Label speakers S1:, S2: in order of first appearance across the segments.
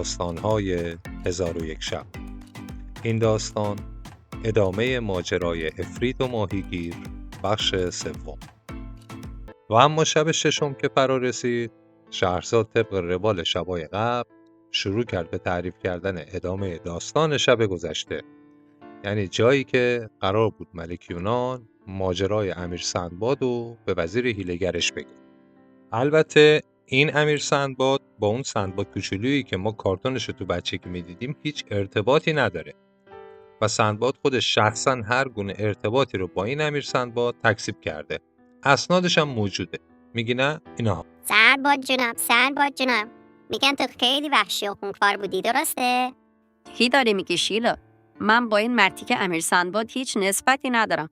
S1: داستان‌های 1001 شب. این داستان ادامه ماجرای عفریت و ماهیگیر بخش سوم. و اما شب ششم که فرا رسید، شهرزاد طبق روال شبای قبل شروع کرد به تعریف کردن ادامه داستان شب گذشته، یعنی جایی که قرار بود ملک یونان ماجرای امیر سندباد و به وزیر هیله‌گرش بگه. البته این امیر سندباد با اون سندباد کوچولویی که ما کارتونش رو تو بچگی میدیدیم هیچ ارتباطی نداره و سندباد خودش شخصا هر گونه ارتباطی رو با این امیر سندباد تکذیب کرده. اسنادش هم موجوده. میگی نه؟ اینا
S2: سندباد جونم میگن تو خیلی وحشی و خونخوار بودی، درسته؟
S3: کی داری میگی شیلا؟ من با این مرتیکه امیر سندباد هیچ نسبتی ندارم.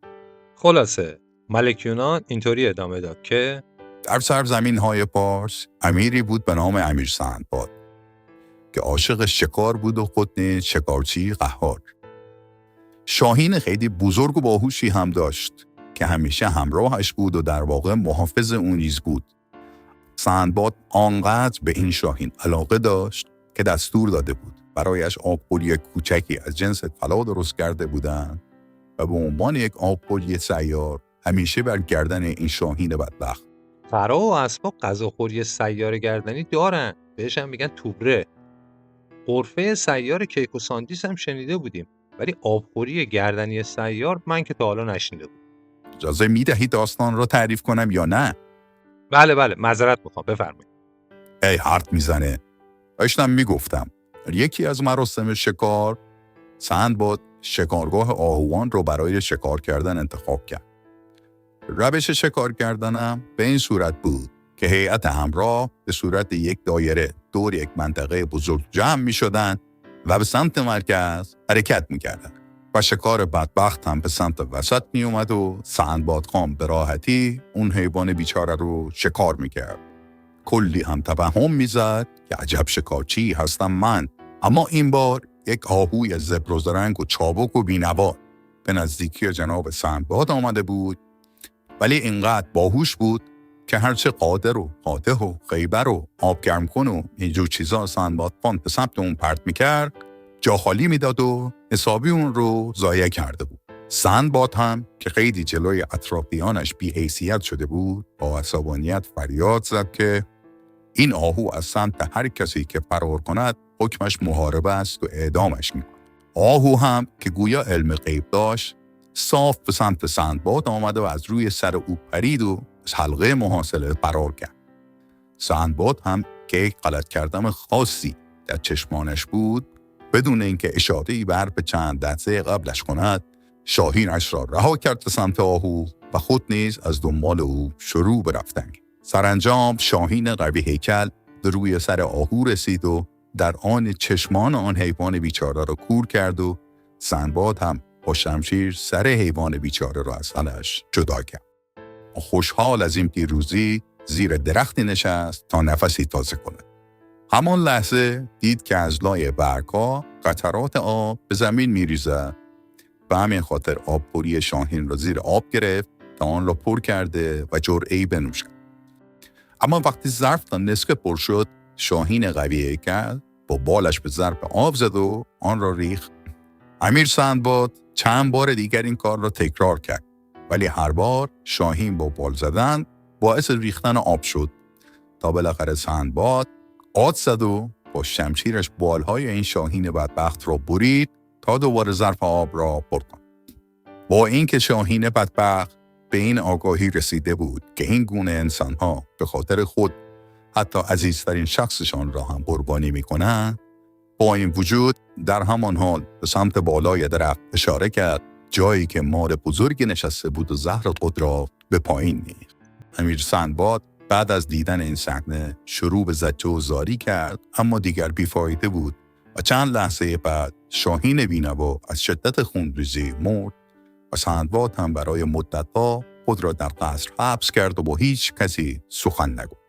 S1: خلاصه ملک یونان اینطوری ادامه داد که
S4: در سرزمین‌های پارس امیری بود به نام امیر سندباد که عاشق شکار بود و خود نیز شکارچی قهار. شاهین خیلی بزرگ و باهوشی هم داشت که همیشه همراهش بود و در واقع محافظ اون نیز بود. سندباد آنقدر به این شاهین علاقه داشت که دستور داده بود برایش آبخوری کوچکی از جنس طلا درست کرده بودند و به عنوان یک آبخوری سیار همیشه بر گردن این شاهین بدبخت.
S1: فرا و اسباب غذاخوری سیار گردنی دارن، بهش هم میگن توبره. غرفه سیار کیک و ساندویچ هم شنیده بودیم، ولی آبخوری گردنی سیار من که تا حالا نشنیده بودم.
S4: اجازه میدهی داستان را تعریف کنم یا نه؟
S1: بله معذرت میخوام، بفرمایید.
S4: ای حرف میزنه. داشتم میگفتم یکی از مراسم شکار سندباد شکارگاه آهوان رو برای شکار کردن انتخاب کرد. روش شکار کردنم به این صورت بود که هیئت همراه به صورت یک دایره دور یک منطقه بزرگ جمع می شدن و به سمت مرکز حرکت می کردن و شکار بدبخت هم به سمت وسط می اومد و سندبادخان به راحتی اون حیوان بیچاره رو شکار می کرد. کلی هم توهم می زد که عجب شکارچی هستم من، اما این بار یک آهوی زبر و زرنگ و چابک و بینوا به نزدیکی جناب سندباد آمده بود، ولی اینقدر باهوش بود که هرچه قادر و قاطع و خیبر و آب گرم کن و اینجور چیزا سندبادخان به سمت اون پرت میکرد، جا خالی میداد و حسابی اون رو ضایع کرده بود. سندباد هم که خیلی جلوی اطرافیانش بی حیثیت شده بود با عصبانیت فریاد زد که این آهو از سمت هر کسی که فرار کند حکمش محاربه است و اعدامش میکند. آهو هم که گویا علم غیب داشت صاف به سمت سندباد آمده و از روی سر او پرید و از حلقه محاصره فرار کرد. سندباد هم که یک غلط کردن خاصی در چشمانش بود، بدون اینکه اشاره‌ای به حرف چند لحظه قبلش کند، شاهینش را رها کرد به سمت آهو و خود نیز از دنبال او شروع به رفتن. سرانجام شاهین قوی هیکل به روی سر آهو رسید و در آن چشمان آن حیوان بیچاره را کور کرد و سندباد هم با شمشیر سر حیوان بیچاره را از تنش جدا کرد. خوشحال از این پیروزی زیر درختی نشست تا نفسی تازه کند. همان لحظه دید که از لای برگ‌ها قطرات آب به زمین می‌ریزد. به همین خاطر آبخوری شاهین را زیر آب گرفت تا آن را پر کرده و جرعه‌ای بنوشد. اما وقتی ظرف تا نصف پر شد، شاهین قوی هیکل با بالش به ظرف آب زد و آن را ریخت. امیر سندباد چند بار دیگر این کار را تکرار کرد، ولی هر بار شاهین با بال زدن باعث ریختن آب شد تا بالاخره سندباد آد زد و با شمشیرش بالهای این شاهین بدبخت را برید تا دوباره ظرف آب را پر کند. با اینکه شاهین بدبخت به این آگاهی رسیده بود که این گونه انسان‌ها به خاطر خود حتی عزیزترین شخصشان را هم قربانی می‌کنند، با این وجود در همان حال به سمت بالای درخت اشاره کرد، جایی که مار بزرگی نشسته بود و زهر خود را به پایین ریخت. امیر سندباد بعد از دیدن این صحنه شروع به زجه و زاری کرد، اما دیگر بیفایده بود و چند لحظه بعد شاهین بینوا از شدت خونریزی مرد و سندباد هم برای مدت‌ها خود را در قصر حبس کرد و با هیچ کسی سخن نگفت.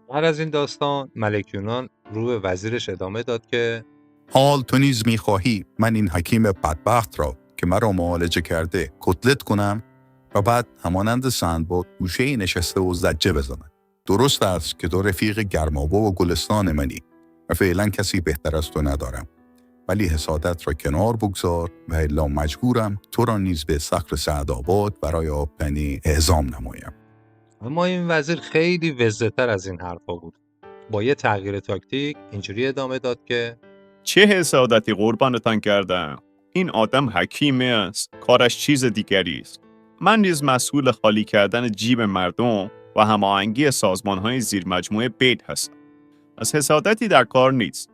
S1: بعد از این داستان ملک یونان رو به وزیرش ادامه داد که
S4: حال تو نیز می‌خواهی من این حکیم بدبخت را که مرا معالجه کرده کتلت کنم و بعد همانند سندباد گوشه‌ای نشسته و زجه بزنم. درست است که تو رفیق گرمابه و گلستان منی و فعلا کسی بهتر از تو ندارم. ولی حسادت را کنار بگذار و الا مجبورم تو را نیز به صخر سعدآباد برای آبپنی اعزام نمایم.
S1: اما این وزیر خیلی وزه‌تر از این حرفا بود. با یه تغییر تاکتیک اینجوری ادامه داد که
S5: چه حسادتی قربانتان کردم. این آدم حکیم است. کارش چیز دیگری است. من نیز مسئول خالی کردن جیب مردم و هماهنگی سازمان‌های زیر مجموعه بیت هستم. از حسادتی در کار نیست.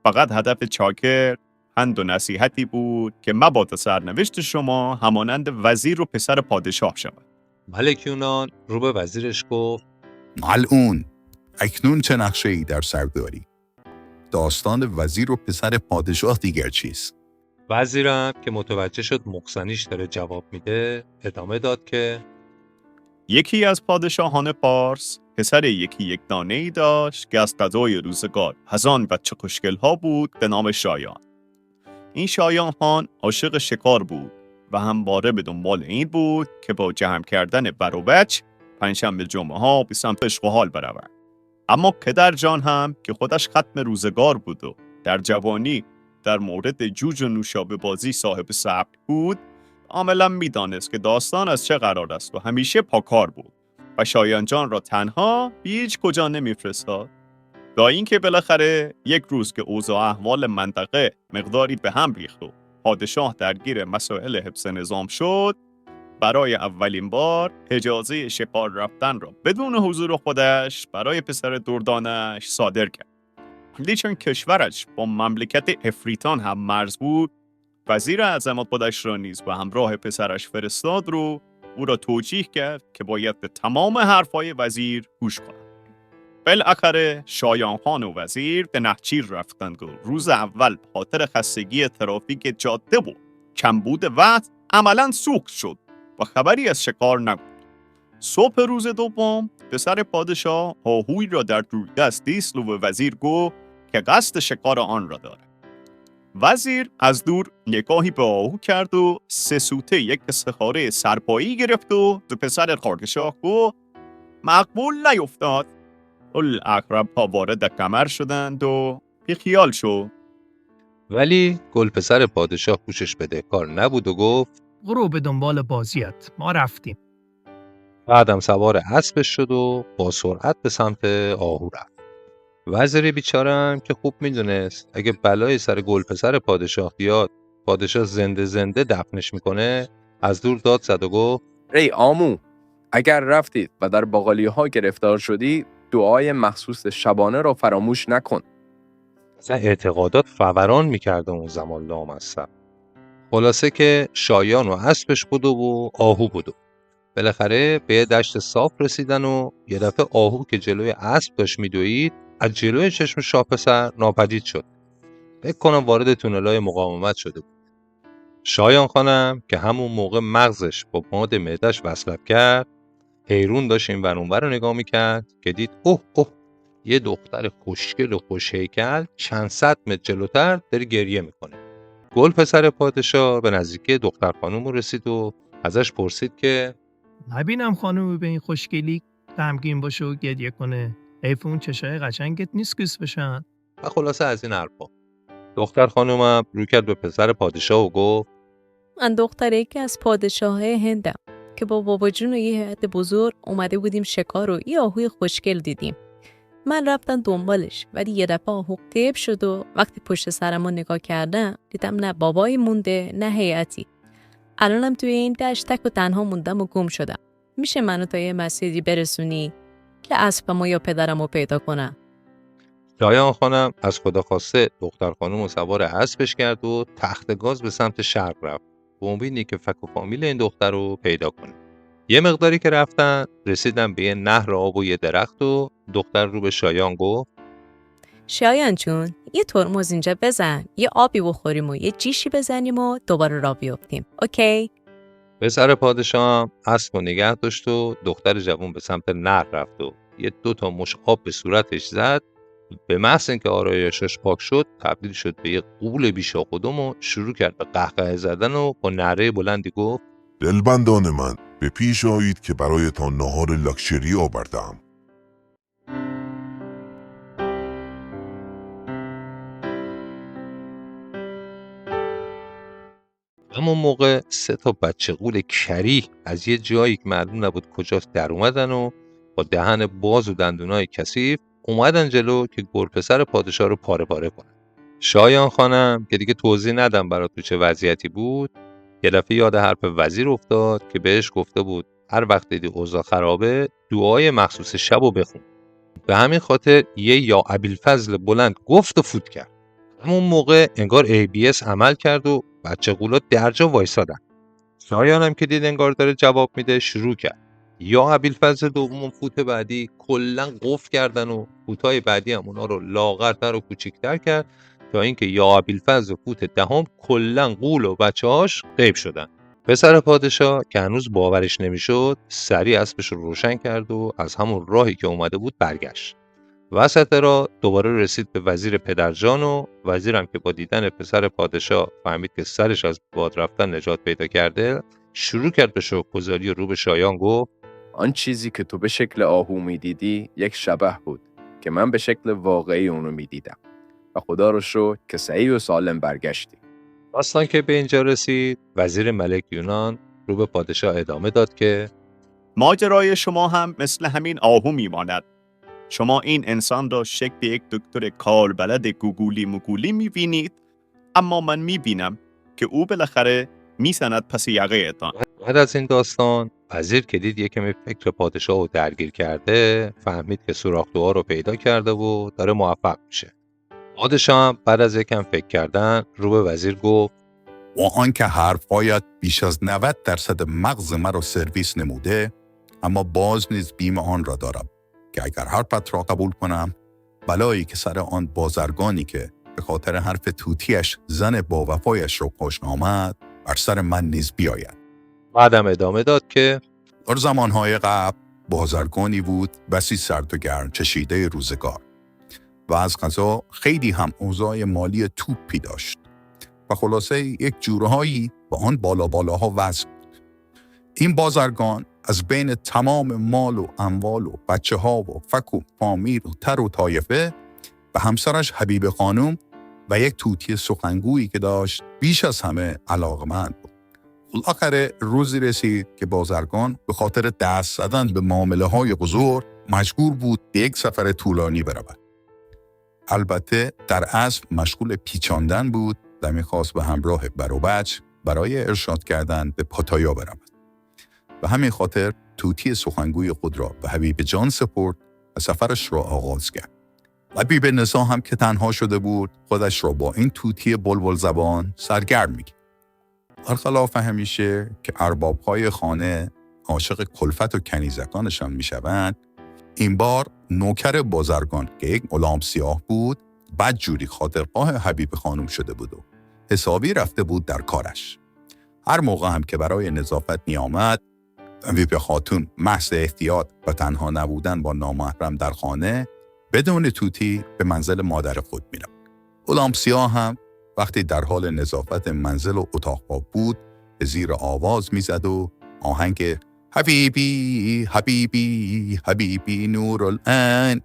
S5: فقط هدف چاکر پند و نصیحتی بود که مبادا سرنوشت شما همانند وزیر و پسر پادشاه شود.
S1: ملک یونان رو به وزیرش گفت
S4: ملعون، اکنون چه نقشه‌ای در سر داری؟ داستان وزیر و پسر پادشاه دیگر چیست؟
S1: وزیرم که متوجه شد مقصنیش داره جواب میده ادامه داد که
S5: یکی از پادشاهان پارس پسر یکی یک دانه‌ای داشت که از غذای روزگار از آن بچه خوشگل‌ها بود به نام شایان. این شایان خان عاشق شکار بود و همواره به دنبال این بود که با جمع کردن بر و بچ پنجشنبه جمعه ها به سمت عشق و حال برود. اما پدر جان هم که خودش ختم روزگار بود و در جوانی در مورد جوج و نوشابه بازی صاحب صبر بود، عاملا میدانست که داستان از چه قرار است و همیشه پاکار بود و شایان جان را تنها هیچ کجا نمیفرستاد. تا اینکه بالاخره یک روز که اوضاع احوال منطقه مقداری به هم ریخت و پادشاه درگیر مسائل حفظ نظام شد، برای اولین بار اجازه شکار رفتن را بدون حضور خودش برای پسر دردانش صادر کرد. ولی چون کشورش با مملکت افریتان هم مرز بود، وزیر اعظم خودش را نیز به همراه پسرش فرستاد رو او را توجیه کرد که باید به تمام حرفای وزیر گوش کند. بالاخره شایان خان و وزیر به نخچیر رفتند و روز اول به خاطر خستگی ترافیک جاده و کمبود وقت عملاً سوخت شد و خبری از شکار نبود. صبح روز دوم پسر پادشاه آهوی را در دوردست دید و به وزیر گفت که قصد شکار آن را دارد. وزیر از دور نگاهی به آهو کرد و 3 سوته یک استخاره سرپایی گرفت و به پسر پادشاه گفت مقبول نیفتاد. الاغرب ها وارد کمر شدند و بیخیال شو.
S1: ولی گل پسر پادشاه گوشش بدهکار نبود و گفت
S6: برو به دنبال بازیت، ما رفتیم.
S1: بعدم سوار اسبش شد و با سرعت به سمت آهو رفت. وزیر بیچارم که خوب میدونست اگه بلای سر گل پسر پادشاه بیاد پادشاه زنده زنده دفنش میکنه، از دور داد زد و گفت
S7: ای آمو، اگر رفتید و در باقالی‌ها گرفتار شدی، دعای مخصوص شبانه را فراموش نکن.
S1: اصلا اعتقادات فوران میکرده اون زمان لامصب. خلاصه که شایان و اسبش بود و آهو بود. بالاخره به دشت صاف رسیدن و یه دفعه آهو که جلوی اسب داشت میدوید از جلوی چشم شاه پسر ناپدید شد. فکر کنم وارد تونل‌های مقاومت شده بود. شایان خانم که همون موقع مغزش با باد معده‌اش وصلت کرد، حیرون داشت این ور اون ور رو نگاه میکرد که دید اوه یه دختر خوشگل و خوش‌هیکل چند صد متر جلوتر داره گریه میکنه. گل پسر پادشاه به نزدیکی دختر خانم رسید و ازش پرسید که
S6: نبینم خانومی به این خوشگلی غمگین باشه و گریه کنه. حیف اون چشای قشنگت نیست کس بشن.
S1: و خلاصه از این حرفا. دختر خانومم رو کرد به پسر پادشاه و گفت
S8: من دختره که از پادشاه هندم که با بابا جون و یه هیئت بزرگ اومده بودیم شکار و یه آهوی خوشگل دیدیم. من رفتم دنبالش ولی یه دفعه آهو غیب شد و وقتی پشت سرمو نگاه کردم دیدم نه بابایی مونده نه هیئتی. الانم توی این دشت تک و تنها موندم و گم شدم. میشه منو تا یه مسیری برسونی که اسبمو یا پدرمو پیدا کنم؟
S1: شایان خانم از خدا خواسته دختر خانم رو سوار اسبش کرد و تخت گاز به سمت شرق رفت به امیدی که فک و فامیل این دختر رو پیدا کنه. یه مقداری که رفتن رسیدن به یه نهر آب و یه درخت و دختر رو به شایان گفت
S8: شایان جون یه ترمز اینجا بزن، یه آبی بخوریم و یه جیشی بزنیم و دوباره راه بیفتیم. اوکی؟
S1: پسر پادشاه هم اسب و نگه داشت و دختر جوان به سمت نهر رفت و یه 2 مش آب به صورتش زد به محض اینکه آرایشش پاک شد تبدیل شد به یک غول بیشاقدم و شروع کرد به قهقه زدن و با نعره بلندی گفت
S9: دلبندان من، به پیش آیید که برایتان ناهار لاکچری آوردم.
S1: همون موقع 3 بچه غول کریه از یه جایی که معلوم نبود کجاست در اومدن و با دهن باز و دندونای کثیف اومدن جلو که گرپسر پادشاه رو پاره پاره کنن. شایان خانم که دیگه توضیح ندم برات تو چه وضعیتی بود، یه دفعه یاد حرف وزیر افتاد که بهش گفته بود هر وقت دیدی اوضاع خرابه دعای مخصوص شبو بخون. به همین خاطر یه یا ابوالفضل بلند گفت و فوت کرد. همون موقع انگار ABS عمل کرد و بچه غولا درجا وایسادن. شایان هم که دید انگار داره جواب میده شروع کرد. یا ابوالفضل دوم و فوت بعدی کلا قفل کردن و فوتای بعدی هم اونا رو لاغرتر و کوچیک‌تر کرد تا اینکه یا ابوالفضل فوت دهم کلا غول و بچه‌هاش غیب شدن. پسر پادشاه که هنوز باورش نمیشد سریع اسبش رو روشن کرد و از همون راهی که اومده بود برگشت. وسط راه دوباره رسید به وزیر پدرجان و وزیرم که با دیدن پسر پادشاه فهمید که سرش از باد رفتن نجات پیدا کرده شروع کرد به شکرگزاری و رو به شایان گفت
S7: آن چیزی که تو به شکل آهو میدیدی یک شبح بود که من به شکل واقعی اونو میدیدم و خدا رو شکر که صحیح و سالم برگشتی.
S1: داستان که به اینجا رسید وزیر ملک یونان رو به پادشاه ادامه داد که
S5: ماجرای شما هم مثل همین آهو میماند. شما این انسان را شکل یک دکتر کاربلد گوگولی مگولی میبینید، اما من میبینم که او بالاخره میسند پس یقه‌تان.
S1: بعد از این داستان وزیر که دید یکمی فکر پادشاه رو درگیر کرده فهمید که سوراخ دعا رو پیدا کرده و داره موفق میشه. پادشاه هم بعد از یکم فکر کردن رو به وزیر گفت
S4: و آنکه حرفهایت بیش از 90% مغز مرا سرویس نموده، اما باز نیز بیم آن را دارم که اگر حرفت را قبول کنم بلایی که سر آن بازرگانی که به خاطر حرف توتیش زن با وفایش را کشت آمد بر سر من نیز بیاید.
S1: بعدم ادامه داد که
S4: در زمانهای قبل بازرگانی بود بسی سرد و گرم چشیده روزگار و از قضا خیلی هم اوضاع مالی توپی داشت و خلاصه یک جورهایی با آن بالاها وضع بود. این بازرگان از بین تمام مال و اموال و بچه ها و فک و فامیل و تر و طایفه و همسرش حبیب خانم و یک توتی سخنگویی که داشت بیش از همه علاقمند بود. بالاخره روزی رسید که بازرگان به خاطر دست زدن به معامله های بزرگ مجبور بود به یک سفر طولانی برود. البته در اصل مشغول پیچاندن بود و می‌خواست به همراه بر و بچه برای ارشاد کردن به پاتایا برود. به همین خاطر توتی سخنگوی خود را به حبیب جان سپرد و سفرش را آغاز کرد. حبیب نزا هم که تنها شده بود خودش را با این توتی بلبل زبان سرگرم می‌کرد. برخلاف همیشه که ارباب‌های خانه عاشق کلفت و کنیزکانشان می‌شوند، این بار نوکر بازرگان که یک غلام سیاه بود بدجوری خاطرخواه حبیب خانم شده بود و حسابی رفته بود در کارش. هر موقع هم که برای نظافت می آمد حبیب خاتون محض احتیاط و تنها نبودن با نامحرم در خانه بدون توتی به منزل مادر خود می رفت. غلام سیاه هم وقتی در حال نظافت منزل و اتاق بود به زیر آواز می زد و آهنگ حبیبی حبیبی حبیبی نور العین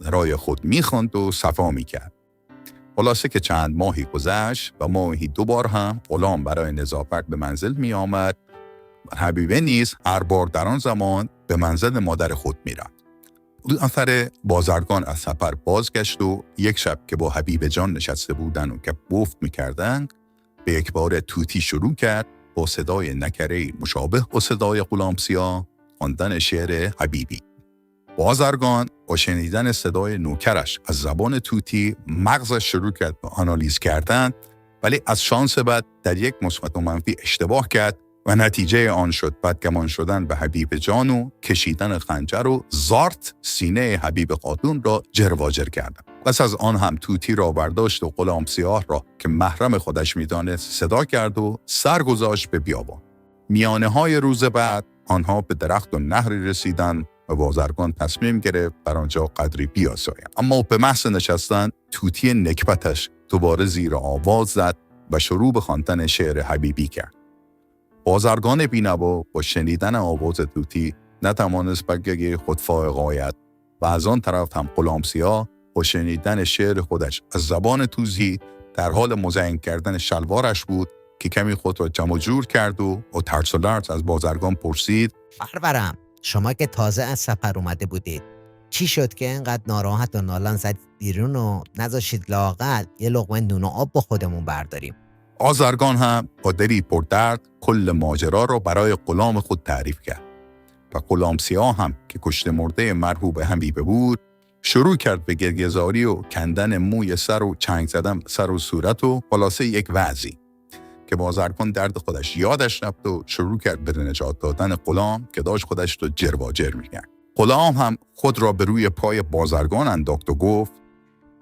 S4: رای خود می‌خواند و صفا می‌کرد. خلاصه که چند ماهی گذشت و ماهی 2 بار هم غلام برای نظافت به منزل می‌آمد و حبیبه نیز هر بار در آن زمان به منزل مادر خود می‌رفت. اثر بازرگان از سفر بازگشت و یک شب که با حبیب جان نشسته بودند و که گفت می‌کردند به یک بار توتی شروع کرد با صدای نکره‌ای مشابه با صدای غلام سیاه خواندن شعر حبیبی. بازرگان با شنیدن صدای نوکرش از زبان توتی مغزش شروع کرد به آنالیز کردن، ولی از شانس بد در یک مثبت و منفی اشتباه کرد و نتیجه آن شد بدگمان شدن به حبیب جان و کشیدن خنجر و زارت سینه حبیب خاتون را جرواجر کردن. پس از آن هم توتی را برداشت و غلام سیاه را که محرم خودش می‌دانست صدا کرد و سر گذاشت به بیابان. میانه های روز بعد آنها به درخت و نهری رسیدند و بازرگان تصمیم گرفت بر آنجا قدری بیاساید. اما به محض نشستن توتی نکبتش دوباره زیر آواز زد و شروع به خواندن شعر حبیبی کرد. بازرگان بینوا با شنیدن آواز توتی نتوانست بگه خودفاق غایت و از آن طرف هم غلامسیاه با شنیدن شعر خودش از زبان توزی در حال مزین کردن شلوارش بود که کمی خود را جمع جور کرد و با ترس و لرز از بازرگان پرسید:
S10: پرورم، شما که تازه از سفر اومده بودید، چی شد که اینقدر ناراحت و نالان زدید بیرون و نذاشید لااقل یه لقمه نون و آب با خودمون برداریم؟
S4: بازرگان هم با دلی پردرد کل ماجرا را برای غلام خود تعریف کرد و غلام سیاه هم که کشته مرده مرحوم حبیبه بود شروع کرد به گریه‌زاری و کندن موی سر و چنگ زدن سر و صورت و خلاصه یک وضعی که بازرگان درد خودش یادش رفت و شروع کرد به نجات دادن غلام که داشت خودش رو جر می‌کرد. غلام هم خود را به روی پای بازرگان انداخت و گفت: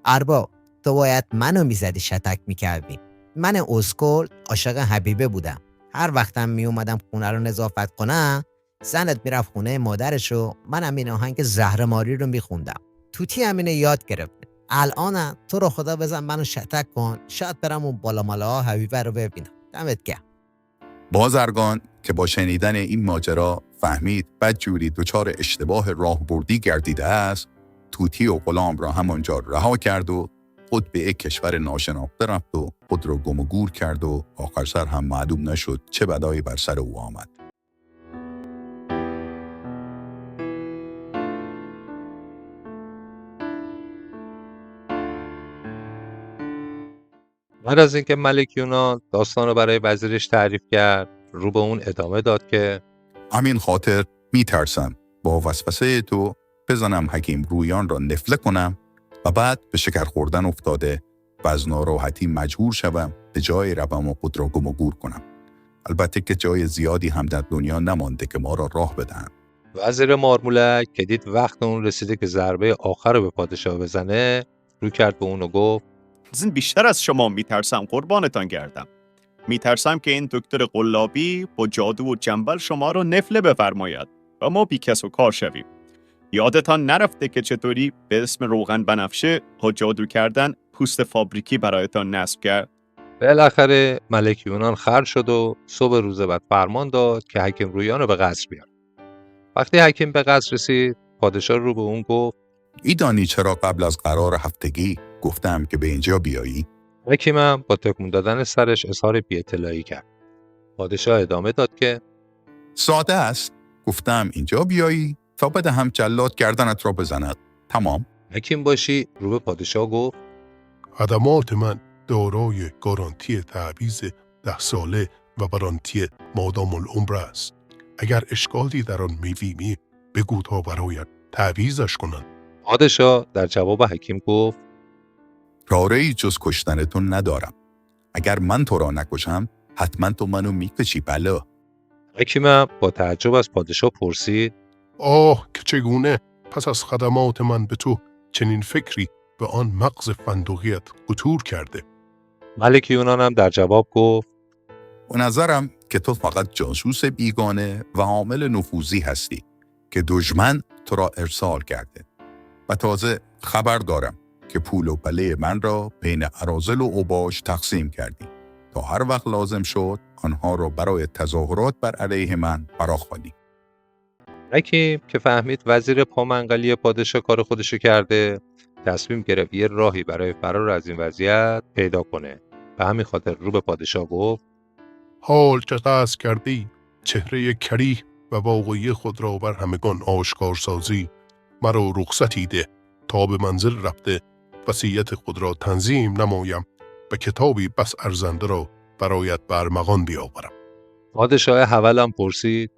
S10: ارباب، تو باید منو میزدی شتک میکردی. من اسکل عاشق حبیبه بودم. هر وقتم میومدم خونه رو نظافت کنم، زنت میرفت خونه مادرش و منم این آهنگ زهرماری رو میخوندم. توتی همینه یاد گرفته. الان تو رو خدا بزن منو شتک کن، شاید برم اون بالا مالا حبیبه رو ببینم. دمت گرم.
S4: بازرگان که با شنیدن این ماجرا فهمید بدجوری دچار اشتباه راهبردی گردیده است، توتی و غلام را همانجا رها کرد و خود به یک کشور ناشناخته رفت و خود را گم و گور کرد و آخر سر هم معلوم نشد چه بلایی بر سر او آمد.
S1: بعد از اینکه ملک یونان داستان رو برای وزیرش تعریف کرد، رو به اون ادامه داد که
S4: همین خاطر میترسم با وسوسه تو بزنم حکیم رویان را نفله کنم و بعد به شکر خوردن افتاده و از ناراحتی مجبور شوم به جای روم و خود را گم و گور کنم. البته که جای زیادی هم در دنیا نمانده که ما را راه بدهند.
S1: وزیر مارمولک که دید وقت اون رسیده که ضربه آخر رو به پادشاه بزنه، رو کرد به اون و گفت:
S5: زین بیشتر از شما میترسم قربانتان گردم. میترسم که این دکتر قلابی با جادو و جنبل شما رو نفله بفرماید و ما بی کس و کار شویم. یادتان نرفته که چطوری به اسم روغن بنفشه با جادو کردن پوست فابریکی برایتان نصب کرد؟
S1: بالاخره ملک یونان خر شد و صبح روز بعد فرمان داد که حکیم رویان رو به قصر بیار. وقتی حکیم به قصر رسید، پادشاه رو به اون گفت:
S4: ایدانی چرا قبل از قرار هفتگی گفتم که به اینجا بیایی؟
S1: حکیمم با تکون دادن سرش اظهار بی‌اطلاعی کرد. پادشاه ادامه داد که
S4: ساده است. گفتم اینجا بیایی تا بدهم جلاد گردنت را بزند. تمام.
S1: حکیم باشی رو به پادشاه گفت:
S9: خدمات من دارای گارانتی تعویض 10 ساله و برانتی مادام العمر است. اگر اشکالی در آن می‌بینی بگو تا برایت تعویضش کنند.
S1: پادشاه در جواب حکیم گفت:
S4: چاره‌ای جز کشتنتون ندارم. اگر من تو را نکشم حتما تو منو میکشی بله.
S1: حکیمم با تعجب از پادشاه پرسید:
S9: آه که چگونه پس از خدمات من به تو چنین فکری به آن مغز فندقیت خطور کرده؟
S1: ملک یونان هم در جواب گفت:
S4: به نظرم که تو فقط جاسوس بیگانه و عامل نفوذی هستی که دشمن تو را ارسال کرده و تازه خبر دارم که پول و پله من را بین اراذل و اوباش تقسیم کردی تا هر وقت لازم شد آنها را برای تظاهرات بر علیه من فراخوانی.
S1: حکیم که فهمید وزیر پامنقلی پادشاه کار خودشو کرده، تصمیم گرفت یه راهی برای فرار از این وضعیت پیدا کنه. به همین خاطر رو به پادشاه گفت:
S9: حال که قصد کردی چهره کریه و واقعی خود را بر همگان آشکار سازی، مرا رخصتی ده تا به منزل رفته وصیت خود را تنظیم نمایم و کتابی بس ارزنده را برایت برمغان بیاورم.
S1: پادشاه حولم پرسید: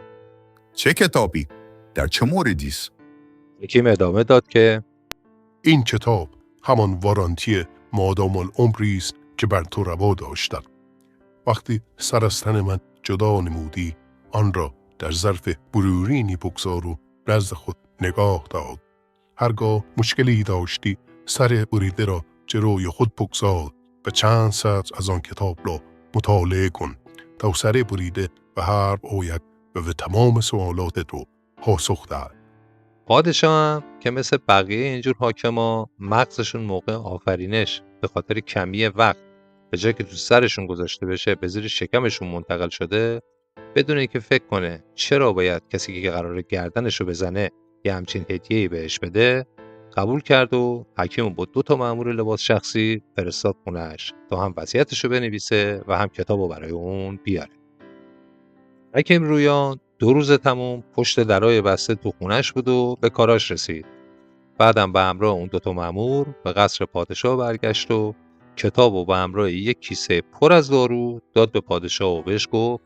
S4: چه کتابی؟ در چه موردی است؟
S1: حکیم ادامه داد که
S9: این کتاب همان وارانتی مادام العمری است که بر تو روا داشتم. وقتی سر از تن من جدا نمودی، آن را در ظرف برورینی بگذار و نزد خود نگاه دار. هرگاه مشکلی داشتی سر بریده را جلوی خود بگذار و چند سطر از آن کتاب را مطالعه کن تا سر بریده و حرف آید و به تمام سوالات تو پاسخ دهد.
S1: پادشاه هم که مثل بقیه اینجور حاکما مغزشون موقع آفرینش به خاطر کمی وقت به جای که تو سرشون گذاشته بشه به زیر شکمشون منتقل شده، بدون اینکه فکر کنه چرا باید کسی که قراره گردنشو بزنه یه همچین هدیه‌ای بهش بده، قبول کرد و حکیمو با 2 مأمور لباس شخصی فرستاد خونه‌اش تا هم وصیتشو بنویسه و هم کتابو برای اون بیاره. حکیم رویان 2 روز تموم پشت درای بسته تو خونه‌اش بود و به کاراش رسید. بعدم به همراه اون 2 مأمور به قصر پادشاه برگشت و کتابو به همراه یک کیسه پر از دارو داد به پادشاه و بهش گفت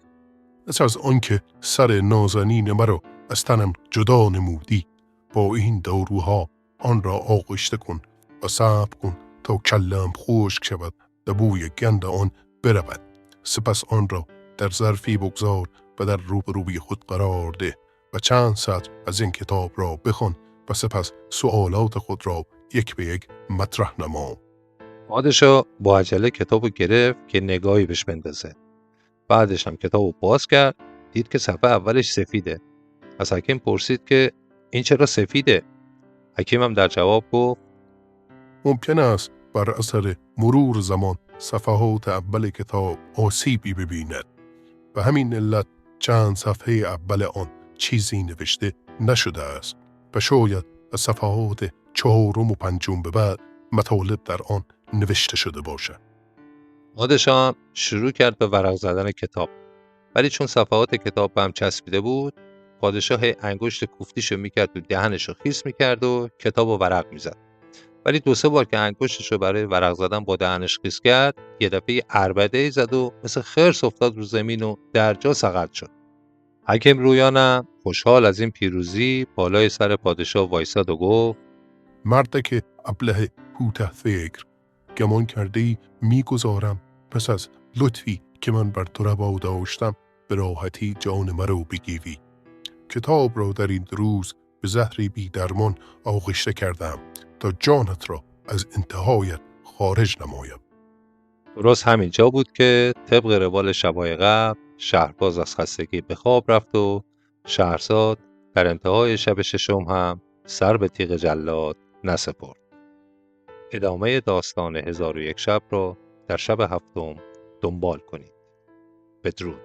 S9: پس از آنکه سر نازنین مرا از تنم جدا نمودی، با این داروها آن را آغشته کن و صبر کن تا کلم خشک شود و بوی گند آن برود. سپس آن را در ظرفی بگذار و در روبروی خود قرار ده و چند سطر از این کتاب را بخوان و سپس سوالات خود را یک به یک مطرح نما.
S1: پادشاه با عجله کتابو گرفت که نگاهی بهش بندازه. بعدش هم کتابو باز کرد، دید که صفحه اولش سفیده. از حکیم پرسید که این چرا سفیده؟ حکیم هم در جواب گفت
S9: ممکن است بر اثر مرور زمان صفحات اول کتاب آسیبی ببیند و همین علت چند صفحه اول آن چیزی نوشته نشده است و شاید از صفحات 4 و 5 به بعد مطالب در آن نوشته شده باشد.
S1: پادشاه هم شروع کرد به ورق زدن کتاب، ولی چون صفحات کتاب به هم چسبیده بود، پادشاه انگشت کوفتیشو میکرد تو دهنشو خیس میکرد و کتابو ورق میزد. ولی 2-3 بار که انگشتشو برای ورق زدن با دهنش خیس کرد، یه دفعه عربده‌ای زد و مثل خرس افتاد رو زمین و در جا سقط شد. حکیم رویانم خوشحال از این پیروزی بالای سر پادشاه وایساد و گفت
S9: مردک ابله کوته فکر، گمان کرده‌ای میگذارم پس از لطفی که من بر تو روا داشتم به راحتی جان مرا بگیری. کتاب را در این روز به زهری بی درمان آغشته کردم تا جانت را از انتهایت خارج نمایم.
S1: درست همین جا بود که طبق روال شب‌های قبل شهرباز از خستگی به خواب رفت و شهرزاد در انتهای شب 6 هم سر به تیغ جلاد نسپرد. ادامه داستان 1001 شب را در شب 7 دنبال کنید. بدرود.